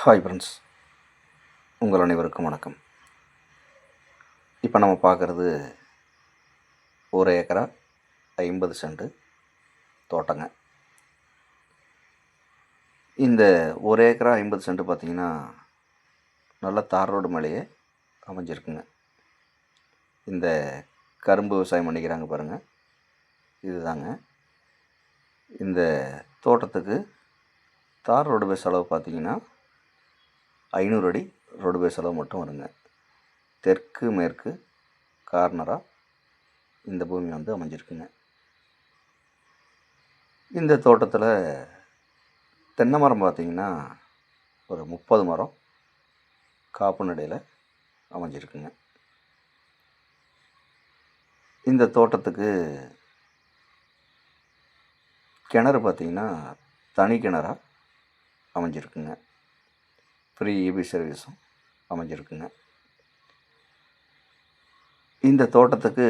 Hi friends, உங்கள் அனைவருக்கும் வணக்கம். இப்போ நம்ம பார்க்குறது 1 ஏக்கரா 50 சென்ட் தோட்டங்க. இந்த 1 ஏக்கரா 50 சென்ட் பார்த்திங்கன்னா நல்ல தார் ரோடு மேலேயே அமைஞ்சிருக்குங்க. இந்த கரும்பு விவசாயம் பண்ணிக்கிறாங்க பாருங்கள், இதுதாங்க. இந்த தோட்டத்துக்கு தார் ரோடு பேஸ் அளவு பார்த்திங்கன்னா 500 அடி ரோடு பேஸ் அளவு மட்டும் வருங்க. தெற்கு மேற்கு கார்னராக இந்த பூமி வந்து அமைஞ்சிருக்குங்க. இந்த தோட்டத்தில் தென்னை மரம் பார்த்திங்கன்னா ஒரு 30 மரம் காப்பு நடையில் அமைஞ்சிருக்குங்க. இந்த தோட்டத்துக்கு கிணறு பார்த்திங்கன்னா தனி கிணறாக அமைஞ்சிருக்குங்க. ஃப்ரீ இபி சர்வீஸும் அமைஞ்சிருக்குங்க. இந்த தோட்டத்துக்கு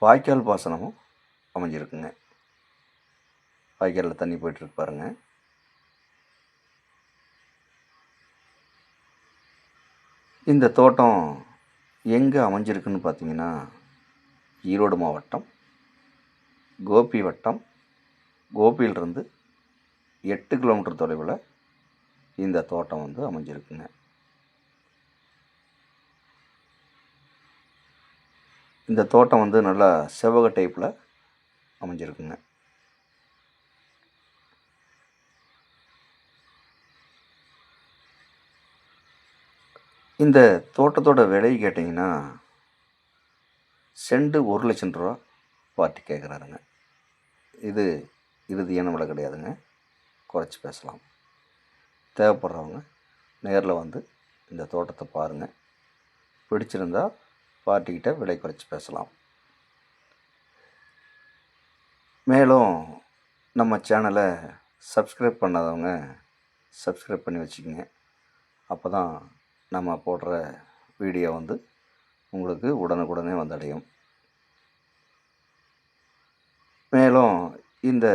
வாய்க்கால் பாசனமும் அமைஞ்சிருக்குங்க. வாய்க்காலில் தண்ணி போய்ட்டுருக்கு பாருங்கள். இந்த தோட்டம் எங்கே அமைஞ்சிருக்குன்னு பார்த்தீங்கன்னா ஈரோடு மாவட்டம் கோபி வட்டம். கோபியிலிருந்து 8 கிலோமீட்டர் தொலைவில் இந்த தோட்டம் வந்து அமைஞ்சிருக்குங்க. இந்த தோட்டம் வந்து நல்லா செவ்வக டைப்பில் அமைஞ்சிருக்குங்க. இந்த தோட்டத்தோட விலை கேட்டிங்கன்னா செண்டு 1 லட்சம் ரூபா பார்ட்டி கேட்குறாருங்க. இது இறுதியான விலை கிடையாதுங்க, குறைச்சி பேசலாம். தேவைப்படுறவங்க நேரில் வந்து இந்த தோட்டத்தை பாருங்கள். பிடிச்சிருந்தா பார்ட்டிக்கிட்ட விலை குறைச்சி பேசலாம். மேலும் நம்ம சேனலை சப்ஸ்கிரைப் பண்ணாதவங்க சப்ஸ்கிரைப் பண்ணி வச்சுக்கோங்க. அப்போ தான் நம்ம போடுற வீடியோ வந்து உங்களுக்கு உடனுக்குடனே வந்தடையும். மேலும் இந்த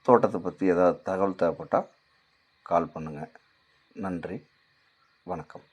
தோட்டத்தை பற்றி ஏதாவது தகவல் தேவைப்பட்டால் கால் பண்ணுங்கள். நன்றி, வணக்கம்.